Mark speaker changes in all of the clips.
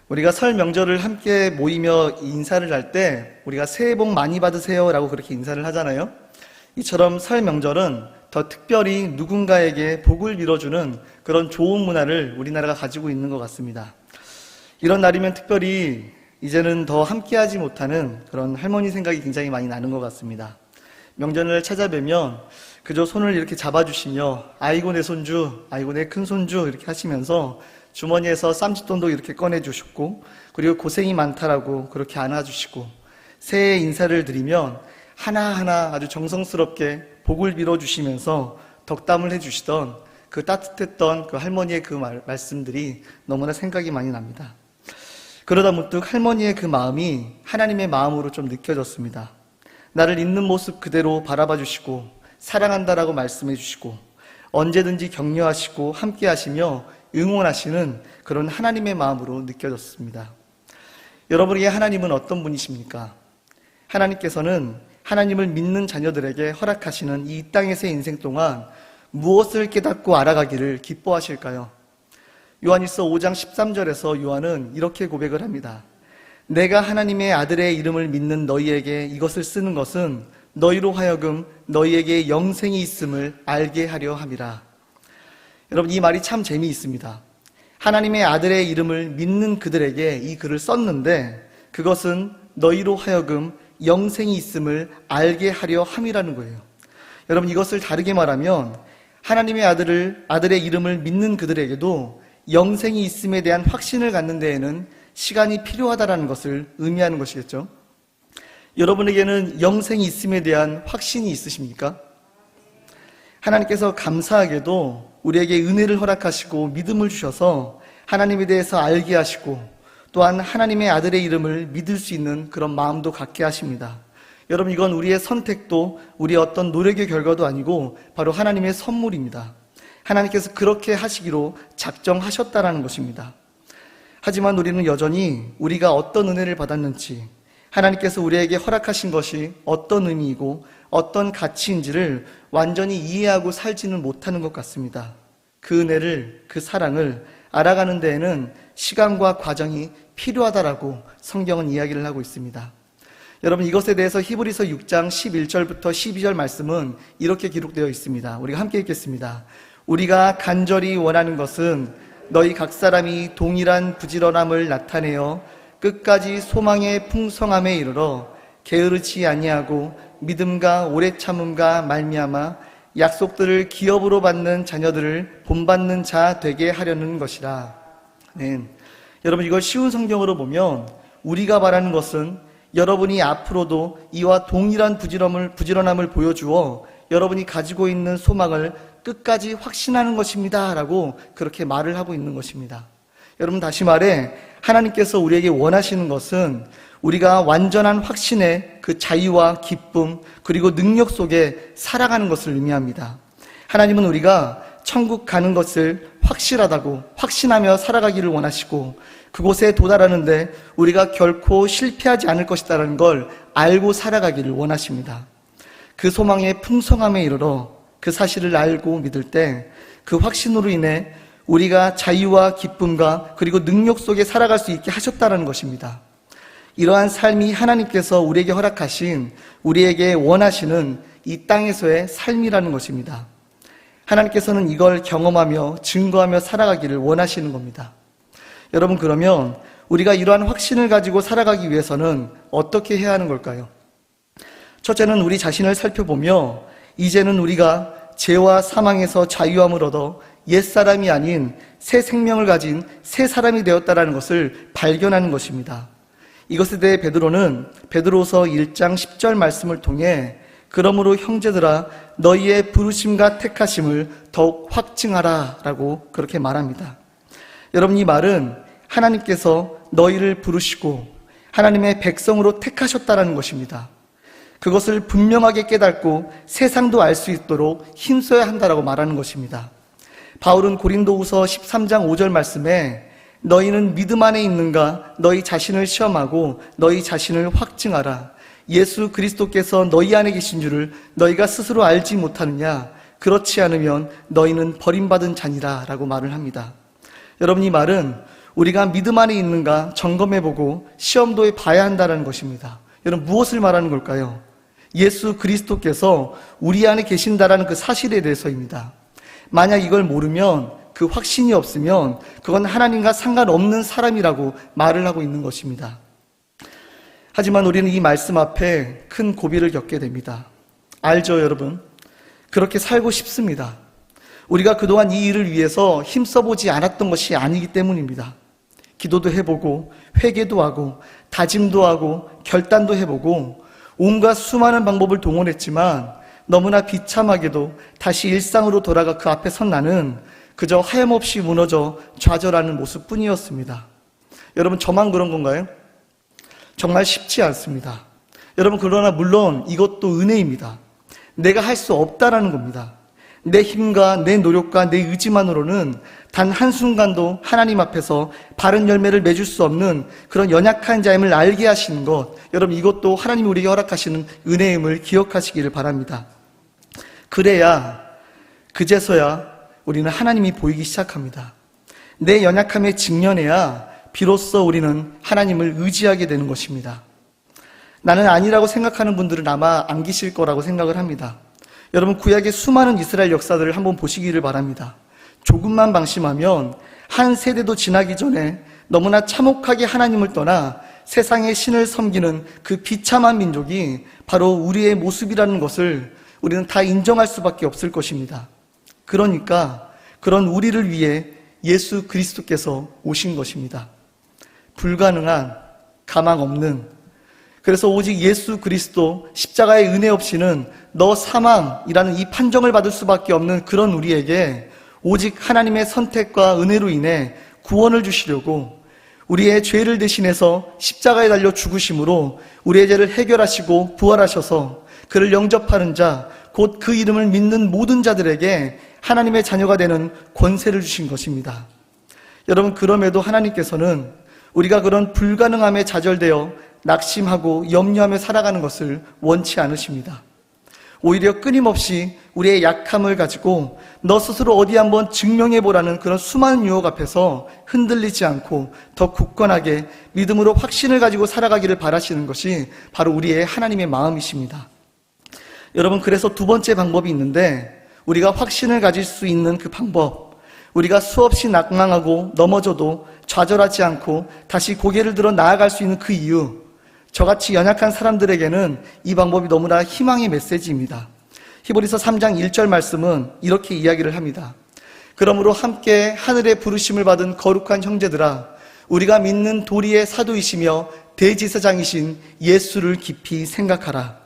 Speaker 1: 우리가 설 명절을 함께 모이며 인사를 할 때 우리가 새해 복 많이 받으세요 라고 그렇게 인사를 하잖아요. 이처럼 설 명절은 더 특별히 누군가에게 복을 빌어주는 그런 좋은 문화를 우리나라가 가지고 있는 것 같습니다. 이런 날이면 특별히 이제는 더 함께하지 못하는 그런 할머니 생각이 굉장히 많이 나는 것 같습니다. 명절을 찾아뵈면 그저 손을 이렇게 잡아주시며 아이고 내 손주, 아이고 내 큰손주 이렇게 하시면서 주머니에서 쌈짓돈도 이렇게 꺼내주셨고, 그리고 고생이 많다라고 그렇게 안아주시고, 새해 인사를 드리면 하나하나 아주 정성스럽게 복을 빌어주시면서 덕담을 해주시던 그 따뜻했던 그 할머니의 그 말씀들이 너무나 생각이 많이 납니다. 그러다 문득 할머니의 그 마음이 하나님의 마음으로 좀 느껴졌습니다. 나를 있는 모습 그대로 바라봐 주시고 사랑한다라고 말씀해 주시고 언제든지 격려하시고 함께 하시며 응원하시는 그런 하나님의 마음으로 느껴졌습니다. 여러분에게 하나님은 어떤 분이십니까? 하나님께서는 하나님을 믿는 자녀들에게 허락하시는 이 땅에서의 인생 동안 무엇을 깨닫고 알아가기를 기뻐하실까요? 요한일서 5장 13절에서 요한은 이렇게 고백을 합니다. 내가 하나님의 아들의 이름을 믿는 너희에게 이것을 쓰는 것은 너희로 하여금 너희에게 영생이 있음을 알게 하려 함이라. 여러분, 이 말이 참 재미있습니다. 하나님의 아들의 이름을 믿는 그들에게 이 글을 썼는데 그것은 너희로 하여금 영생이 있음을 알게 하려 함이라는 거예요. 여러분, 이것을 다르게 말하면 하나님의 아들의 이름을 믿는 그들에게도 영생이 있음에 대한 확신을 갖는 데에는 시간이 필요하다는 것을 의미하는 것이겠죠. 여러분에게는 영생이 있음에 대한 확신이 있으십니까? 하나님께서 감사하게도 우리에게 은혜를 허락하시고 믿음을 주셔서 하나님에 대해서 알게 하시고 또한 하나님의 아들의 이름을 믿을 수 있는 그런 마음도 갖게 하십니다. 여러분, 이건 우리의 선택도 우리의 어떤 노력의 결과도 아니고 바로 하나님의 선물입니다. 하나님께서 그렇게 하시기로 작정하셨다라는 것입니다. 하지만 우리는 여전히 우리가 어떤 은혜를 받았는지, 하나님께서 우리에게 허락하신 것이 어떤 의미이고 어떤 가치인지를 완전히 이해하고 살지는 못하는 것 같습니다. 그 은혜를, 그 사랑을 알아가는 데에는 시간과 과정이 필요하다라고 성경은 이야기를 하고 있습니다. 여러분, 이것에 대해서 히브리서 6장 11절부터 12절 말씀은 이렇게 기록되어 있습니다. 우리가 함께 읽겠습니다. 우리가 간절히 원하는 것은 너희 각 사람이 동일한 부지런함을 나타내어 끝까지 소망의 풍성함에 이르러 게으르지 아니하고 믿음과 오래 참음과 말미암아 약속들을 기업으로 받는 자녀들을 본받는 자 되게 하려는 것이라. 네. 여러분, 이걸 쉬운 성경으로 보면 우리가 바라는 것은 여러분이 앞으로도 이와 동일한 부지런함을 보여주어 여러분이 가지고 있는 소망을 끝까지 확신하는 것입니다 라고 그렇게 말을 하고 있는 것입니다. 여러분, 다시 말해 하나님께서 우리에게 원하시는 것은 우리가 완전한 확신의 그 자유와 기쁨 그리고 능력 속에 살아가는 것을 의미합니다. 하나님은 우리가 천국 가는 것을 확실하다고 확신하며 살아가기를 원하시고 그곳에 도달하는데 우리가 결코 실패하지 않을 것이라는 걸 알고 살아가기를 원하십니다. 그 소망의 풍성함에 이르러 그 사실을 알고 믿을 때 그 확신으로 인해 우리가 자유와 기쁨과 그리고 능력 속에 살아갈 수 있게 하셨다는 것입니다. 이러한 삶이 하나님께서 우리에게 허락하신, 우리에게 원하시는 이 땅에서의 삶이라는 것입니다. 하나님께서는 이걸 경험하며 증거하며 살아가기를 원하시는 겁니다. 여러분, 그러면 우리가 이러한 확신을 가지고 살아가기 위해서는 어떻게 해야 하는 걸까요? 첫째는 우리 자신을 살펴보며 이제는 우리가 죄와 사망에서 자유함을 얻어 옛사람이 아닌 새 생명을 가진 새 사람이 되었다는 것을 발견하는 것입니다. 이것에 대해 베드로는 베드로서 1장 10절 말씀을 통해 그러므로 형제들아 너희의 부르심과 택하심을 더욱 확증하라 라고 그렇게 말합니다. 여러분, 이 말은 하나님께서 너희를 부르시고 하나님의 백성으로 택하셨다는 것입니다. 그것을 분명하게 깨닫고 세상도 알 수 있도록 힘써야 한다라고 말하는 것입니다. 바울은 고린도후서 13장 5절 말씀에 너희는 믿음 안에 있는가 너희 자신을 시험하고 너희 자신을 확증하라. 예수 그리스도께서 너희 안에 계신 줄을 너희가 스스로 알지 못하느냐. 그렇지 않으면 너희는 버림받은 자니라 라고 말을 합니다. 여러분, 이 말은 우리가 믿음 안에 있는가 점검해보고 시험도해 봐야 한다는 것입니다. 여러분, 무엇을 말하는 걸까요? 예수 그리스도께서 우리 안에 계신다라는 그 사실에 대해서입니다. 만약 이걸 모르면, 그 확신이 없으면 그건 하나님과 상관없는 사람이라고 말을 하고 있는 것입니다. 하지만 우리는 이 말씀 앞에 큰 고비를 겪게 됩니다. 알죠, 여러분? 그렇게 살고 싶습니다. 우리가 그동안 이 일을 위해서 힘써보지 않았던 것이 아니기 때문입니다. 기도도 해보고 회개도 하고 다짐도 하고 결단도 해보고 온갖 수많은 방법을 동원했지만 너무나 비참하게도 다시 일상으로 돌아가 그 앞에 선 나는 그저 하염없이 무너져 좌절하는 모습뿐이었습니다. 여러분, 저만 그런 건가요? 정말 쉽지 않습니다. 여러분, 그러나 물론 이것도 은혜입니다. 내가 할 수 없다라는 겁니다. 내 힘과 내 노력과 내 의지만으로는 단 한순간도 하나님 앞에서 바른 열매를 맺을 수 없는 그런 연약한 자임을 알게 하시는 것, 여러분, 이것도 하나님이 우리에게 허락하시는 은혜임을 기억하시기를 바랍니다. 그래야, 그제서야 우리는 하나님이 보이기 시작합니다. 내 연약함에 직면해야 비로소 우리는 하나님을 의지하게 되는 것입니다. 나는 아니라고 생각하는 분들은 아마 안 계실 거라고 생각을 합니다. 여러분, 구약의 수많은 이스라엘 역사들을 한번 보시기를 바랍니다. 조금만 방심하면 한 세대도 지나기 전에 너무나 참혹하게 하나님을 떠나 세상의 신을 섬기는 그 비참한 민족이 바로 우리의 모습이라는 것을 우리는 다 인정할 수밖에 없을 것입니다. 그러니까 그런 우리를 위해 예수 그리스도께서 오신 것입니다. 불가능한, 가망 없는, 그래서 오직 예수 그리스도 십자가의 은혜 없이는 너 사망이라는 이 판정을 받을 수밖에 없는 그런 우리에게 오직 하나님의 선택과 은혜로 인해 구원을 주시려고 우리의 죄를 대신해서 십자가에 달려 죽으심으로 우리의 죄를 해결하시고 부활하셔서 그를 영접하는 자, 곧 그 이름을 믿는 모든 자들에게 하나님의 자녀가 되는 권세를 주신 것입니다. 여러분, 그럼에도 하나님께서는 우리가 그런 불가능함에 좌절되어 낙심하고 염려하며 살아가는 것을 원치 않으십니다. 오히려 끊임없이 우리의 약함을 가지고 너 스스로 어디 한번 증명해보라는 그런 수많은 유혹 앞에서 흔들리지 않고 더 굳건하게 믿음으로 확신을 가지고 살아가기를 바라시는 것이 바로 우리의 하나님의 마음이십니다. 여러분, 그래서 두 번째 방법이 있는데, 우리가 확신을 가질 수 있는 그 방법, 우리가 수없이 낙망하고 넘어져도 좌절하지 않고 다시 고개를 들어 나아갈 수 있는 그 이유, 저같이 연약한 사람들에게는 이 방법이 너무나 희망의 메시지입니다. 히브리서 3장 1절 말씀은 이렇게 이야기를 합니다. 그러므로 함께 하늘의 부르심을 받은 거룩한 형제들아, 우리가 믿는 도리의 사도이시며 대제사장이신 예수를 깊이 생각하라.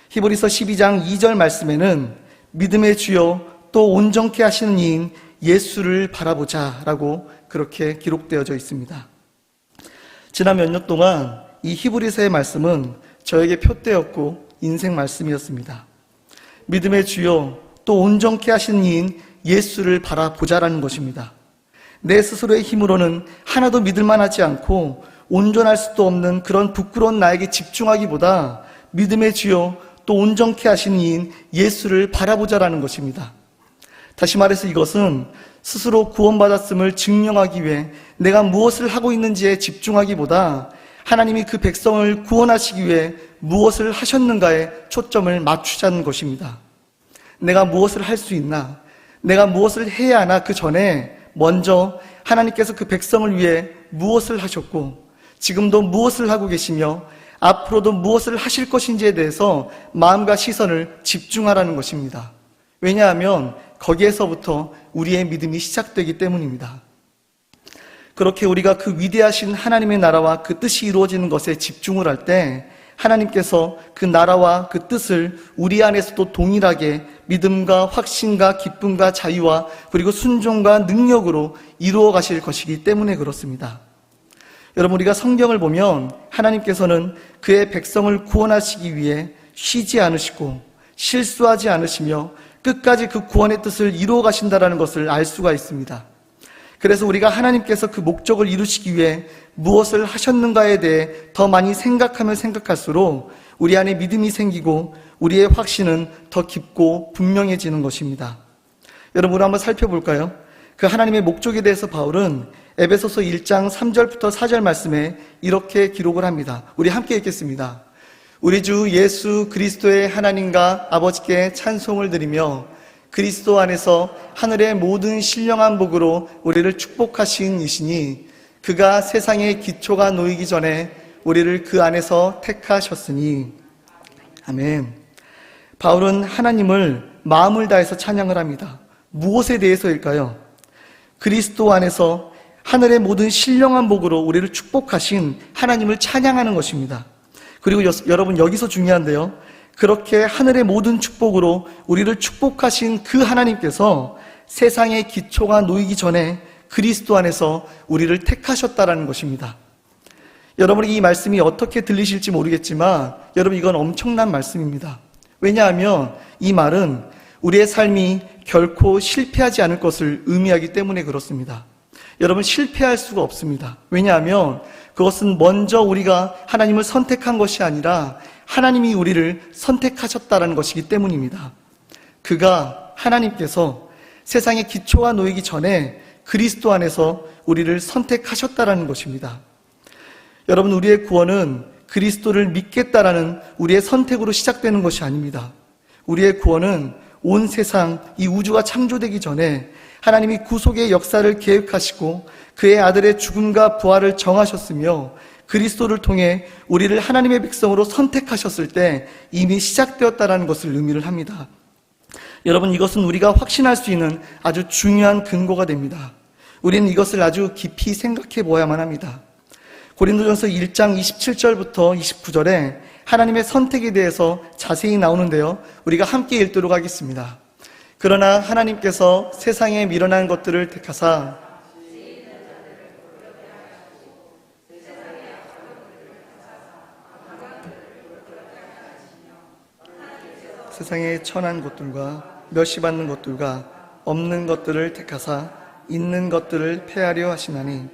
Speaker 1: 히브리서 12장 2절 말씀에는 믿음의 주요 또 온전케 하시는 이인 예수를 바라보자 라고 그렇게 기록되어져 있습니다. 지난 몇 년 동안 이 히브리서의 말씀은 저에게 표대였고 인생 말씀이었습니다. 믿음의 주요 또 온전케 하시는 이인 예수를 바라보자라는 것입니다. 내 스스로의 힘으로는 하나도 믿을만하지 않고 온전할 수도 없는 그런 부끄러운 나에게 집중하기보다 믿음의 주요 또 온전케 하시는 이인 예수를 바라보자라는 것입니다. 다시 말해서 이것은 스스로 구원받았음을 증명하기 위해 내가 무엇을 하고 있는지에 집중하기보다 하나님이 그 백성을 구원하시기 위해 무엇을 하셨는가에 초점을 맞추자는 것입니다. 내가 무엇을 할 수 있나? 내가 무엇을 해야 하나? 그 전에 먼저 하나님께서 그 백성을 위해 무엇을 하셨고 지금도 무엇을 하고 계시며 앞으로도 무엇을 하실 것인지에 대해서 마음과 시선을 집중하라는 것입니다. 왜냐하면 거기에서부터 우리의 믿음이 시작되기 때문입니다. 그렇게 우리가 그 위대하신 하나님의 나라와 그 뜻이 이루어지는 것에 집중을 할 때 하나님께서 그 나라와 그 뜻을 우리 안에서도 동일하게 믿음과 확신과 기쁨과 자유와 그리고 순종과 능력으로 이루어 가실 것이기 때문에 그렇습니다. 여러분, 우리가 성경을 보면 하나님께서는 그의 백성을 구원하시기 위해 쉬지 않으시고 실수하지 않으시며 끝까지 그 구원의 뜻을 이루어 가신다는 것을 알 수가 있습니다. 그래서 우리가 하나님께서 그 목적을 이루시기 위해 무엇을 하셨는가에 대해 더 많이 생각하면 생각할수록 우리 안에 믿음이 생기고 우리의 확신은 더 깊고 분명해지는 것입니다. 여러분, 우리 한번 살펴볼까요? 그 하나님의 목적에 대해서 바울은 에베소서 1장 3절부터 4절 말씀에 이렇게 기록을 합니다. 우리 함께 읽겠습니다. 우리 주 예수 그리스도의 하나님과 아버지께 찬송을 드리며 그리스도 안에서 하늘의 모든 신령한 복으로 우리를 축복하신 이시니 그가 세상의 기초가 놓이기 전에 우리를 그 안에서 택하셨으니. 아멘. 바울은 하나님을 마음을 다해서 찬양을 합니다. 무엇에 대해서일까요? 그리스도 안에서 하늘의 모든 신령한 복으로 우리를 축복하신 하나님을 찬양하는 것입니다. 그리고 여러분 여기서 중요한데요. 그렇게 하늘의 모든 축복으로 우리를 축복하신 그 하나님께서 세상의 기초가 놓이기 전에 그리스도 안에서 우리를 택하셨다라는 것입니다. 여러분에게 이 말씀이 어떻게 들리실지 모르겠지만 여러분 이건 엄청난 말씀입니다. 왜냐하면 이 말은 우리의 삶이 결코 실패하지 않을 것을 의미하기 때문에 그렇습니다. 여러분 실패할 수가 없습니다. 왜냐하면 그것은 먼저 우리가 하나님을 선택한 것이 아니라 하나님이 우리를 선택하셨다는 것이기 때문입니다. 그가 하나님께서 세상의 기초가 놓이기 전에 그리스도 안에서 우리를 선택하셨다는 것입니다. 여러분 우리의 구원은 그리스도를 믿겠다라는 우리의 선택으로 시작되는 것이 아닙니다. 우리의 구원은 온 세상, 이 우주가 창조되기 전에 하나님이 구속의 역사를 계획하시고 그의 아들의 죽음과 부활을 정하셨으며 그리스도를 통해 우리를 하나님의 백성으로 선택하셨을 때 이미 시작되었다는 것을 의미를 합니다. 여러분 이것은 우리가 확신할 수 있는 아주 중요한 근거가 됩니다. 우리는 이것을 아주 깊이 생각해 보아야만 합니다. 고린도전서 1장 27절부터 29절에 하나님의 선택에 대해서 자세히 나오는데요. 우리가 함께 읽도록 하겠습니다. 그러나 하나님께서 세상에 미련한 것들을 택하사 세상에 천한 것들과 멸시받는 것들과 없는 것들을 택하사 있는 것들을 폐하려 하시나니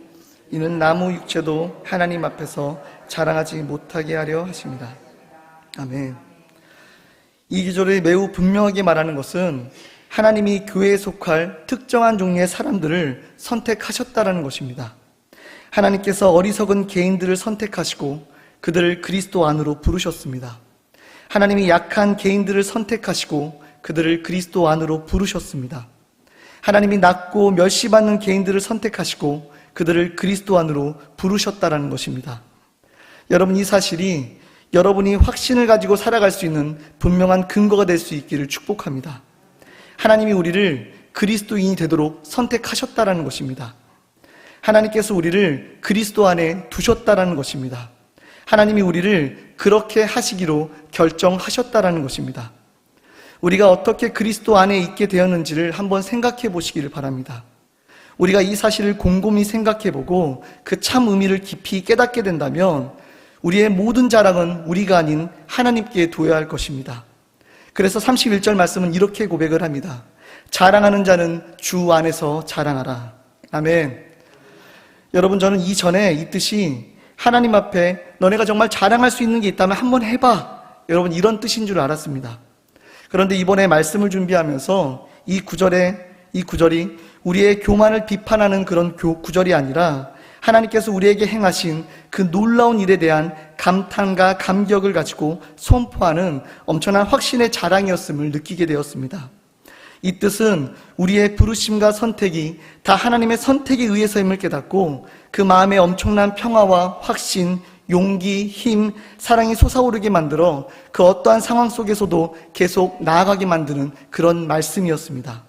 Speaker 1: 이는 나무 육체도 하나님 앞에서 자랑하지 못하게 하려 하십니다. 아멘. 이 기절이 매우 분명하게 말하는 것은 하나님이 교회에 속할 특정한 종류의 사람들을 선택하셨다라는 것입니다. 하나님께서 어리석은 개인들을 선택하시고 그들을 그리스도 안으로 부르셨습니다. 하나님이 약한 개인들을 선택하시고 그들을 그리스도 안으로 부르셨습니다. 하나님이 낮고 멸시받는 개인들을 선택하시고 그들을 그리스도 안으로 부르셨다라는 것입니다. 여러분 이 사실이 여러분이 확신을 가지고 살아갈 수 있는 분명한 근거가 될 수 있기를 축복합니다. 하나님이 우리를 그리스도인이 되도록 선택하셨다라는 것입니다. 하나님께서 우리를 그리스도 안에 두셨다라는 것입니다. 하나님이 우리를 그렇게 하시기로 결정하셨다라는 것입니다. 우리가 어떻게 그리스도 안에 있게 되었는지를 한번 생각해 보시기를 바랍니다. 우리가 이 사실을 곰곰이 생각해 보고 그 참 의미를 깊이 깨닫게 된다면 우리의 모든 자랑은 우리가 아닌 하나님께 둬야 할 것입니다. 그래서 31절 말씀은 이렇게 고백을 합니다. 자랑하는 자는 주 안에서 자랑하라. 아멘. 여러분 저는 이전에 이 뜻이 하나님 앞에 너네가 정말 자랑할 수 있는 게 있다면 한번 해봐. 여러분 이런 뜻인 줄 알았습니다. 그런데 이번에 말씀을 준비하면서 이 구절이 우리의 교만을 비판하는 그런 구절이 아니라 하나님께서 우리에게 행하신 그 놀라운 일에 대한 감탄과 감격을 가지고 선포하는 엄청난 확신의 자랑이었음을 느끼게 되었습니다. 이 뜻은 우리의 부르심과 선택이 다 하나님의 선택에 의해서임을 깨닫고 그 마음에 엄청난 평화와 확신, 용기, 힘, 사랑이 솟아오르게 만들어 그 어떠한 상황 속에서도 계속 나아가게 만드는 그런 말씀이었습니다.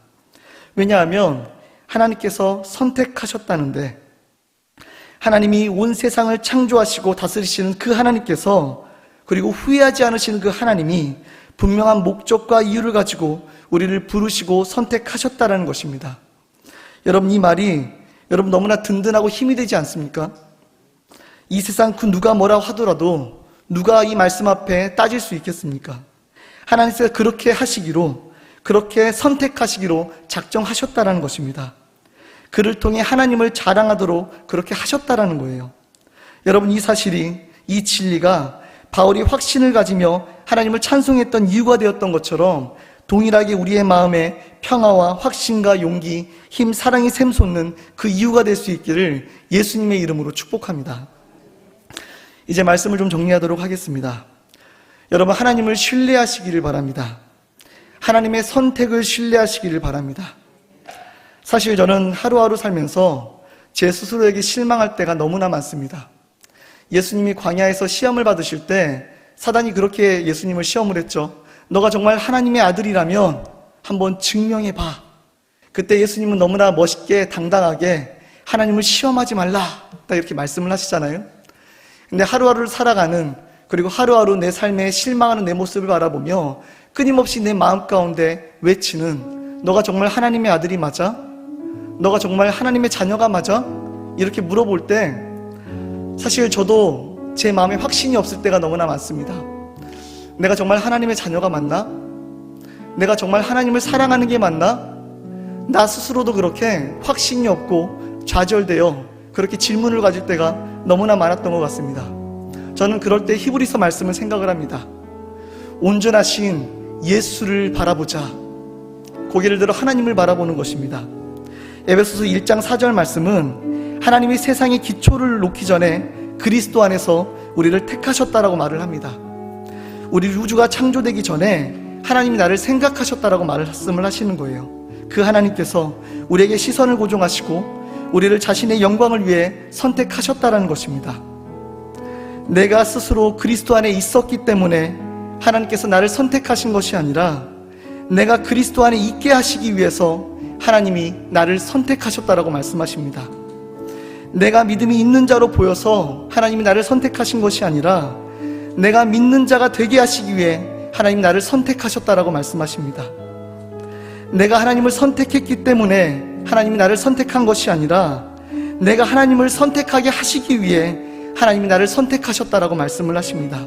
Speaker 1: 왜냐하면 하나님께서 선택하셨다는데 하나님이 온 세상을 창조하시고 다스리시는 그 하나님께서 그리고 후회하지 않으시는 그 하나님이 분명한 목적과 이유를 가지고 우리를 부르시고 선택하셨다는 것입니다. 여러분 이 말이 여러분 너무나 든든하고 힘이 되지 않습니까? 이 세상 그 누가 뭐라고 하더라도 누가 이 말씀 앞에 따질 수 있겠습니까? 하나님께서 그렇게 하시기로 그렇게 선택하시기로 작정하셨다는 것입니다. 그를 통해 하나님을 자랑하도록 그렇게 하셨다라는 거예요. 여러분 이 사실이 이 진리가 바울이 확신을 가지며 하나님을 찬송했던 이유가 되었던 것처럼 동일하게 우리의 마음에 평화와 확신과 용기, 힘, 사랑이 샘솟는 그 이유가 될 수 있기를 예수님의 이름으로 축복합니다. 이제 말씀을 좀 정리하도록 하겠습니다. 여러분, 하나님을 신뢰하시기를 바랍니다. 하나님의 선택을 신뢰하시기를 바랍니다. 사실 저는 하루하루 살면서 제 스스로에게 실망할 때가 너무나 많습니다. 예수님이 광야에서 시험을 받으실 때 사단이 그렇게 예수님을 시험을 했죠. 너가 정말 하나님의 아들이라면 한번 증명해봐. 그때 예수님은 너무나 멋있게 당당하게 하나님을 시험하지 말라 딱 이렇게 말씀을 하시잖아요. 근데 하루하루를 살아가는, 그리고 하루하루 내 삶에 실망하는 내 모습을 바라보며 끊임없이 내 마음 가운데 외치는, 너가 정말 하나님의 아들이 맞아? 너가 정말 하나님의 자녀가 맞아? 이렇게 물어볼 때 사실 저도 제 마음에 확신이 없을 때가 너무나 많습니다. 내가 정말 하나님의 자녀가 맞나? 내가 정말 하나님을 사랑하는 게 맞나? 나 스스로도 그렇게 확신이 없고 좌절되어 그렇게 질문을 가질 때가 너무나 많았던 것 같습니다. 저는 그럴 때 히브리서 말씀을 생각을 합니다. 온전하신 예수를 바라보자. 고개를 들어 하나님을 바라보는 것입니다. 에베소서 1장 4절 말씀은 하나님이 세상의 기초를 놓기 전에 그리스도 안에서 우리를 택하셨다라고 말을 합니다. 우리 우주가 창조되기 전에 하나님이 나를 생각하셨다라고 말씀을 하시는 거예요. 그 하나님께서 우리에게 시선을 고정하시고 우리를 자신의 영광을 위해 선택하셨다라는 것입니다. 내가 스스로 그리스도 안에 있었기 때문에 하나님께서 나를 선택하신 것이 아니라 내가 그리스도 안에 있게 하시기 위해서 하나님이 나를 선택하셨다라고 말씀하십니다. 내가 믿음이 있는 자로 보여서 하나님이 나를 선택하신 것이 아니라 내가 믿는 자가 되게 하시기 위해 하나님이 나를 선택하셨다라고 말씀하십니다. 내가 하나님을 선택했기 때문에 하나님이 나를 선택한 것이 아니라 내가 하나님을 선택하게 하시기 위해 하나님이 나를 선택하셨다라고 말씀을 하십니다.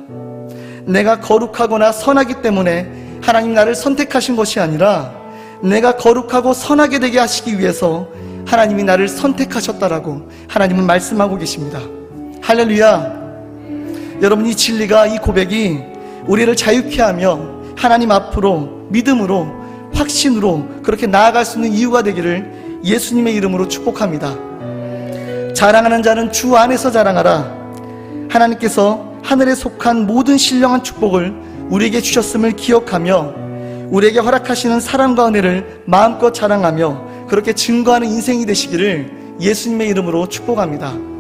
Speaker 1: 내가 거룩하거나 선하기 때문에 하나님이 나를 선택하신 것이 아니라 내가 거룩하고 선하게 되게 하시기 위해서 하나님이 나를 선택하셨다라고 하나님은 말씀하고 계십니다. 할렐루야. 여러분, 이 진리가, 이 고백이 우리를 자유케 하며 하나님 앞으로 믿음으로, 확신으로 그렇게 나아갈 수 있는 이유가 되기를 예수님의 이름으로 축복합니다. 자랑하는 자는 주 안에서 자랑하라. 하나님께서 하늘에 속한 모든 신령한 축복을 우리에게 주셨음을 기억하며 우리에게 허락하시는 사랑과 은혜를 마음껏 자랑하며 그렇게 증거하는 인생이 되시기를 예수님의 이름으로 축복합니다.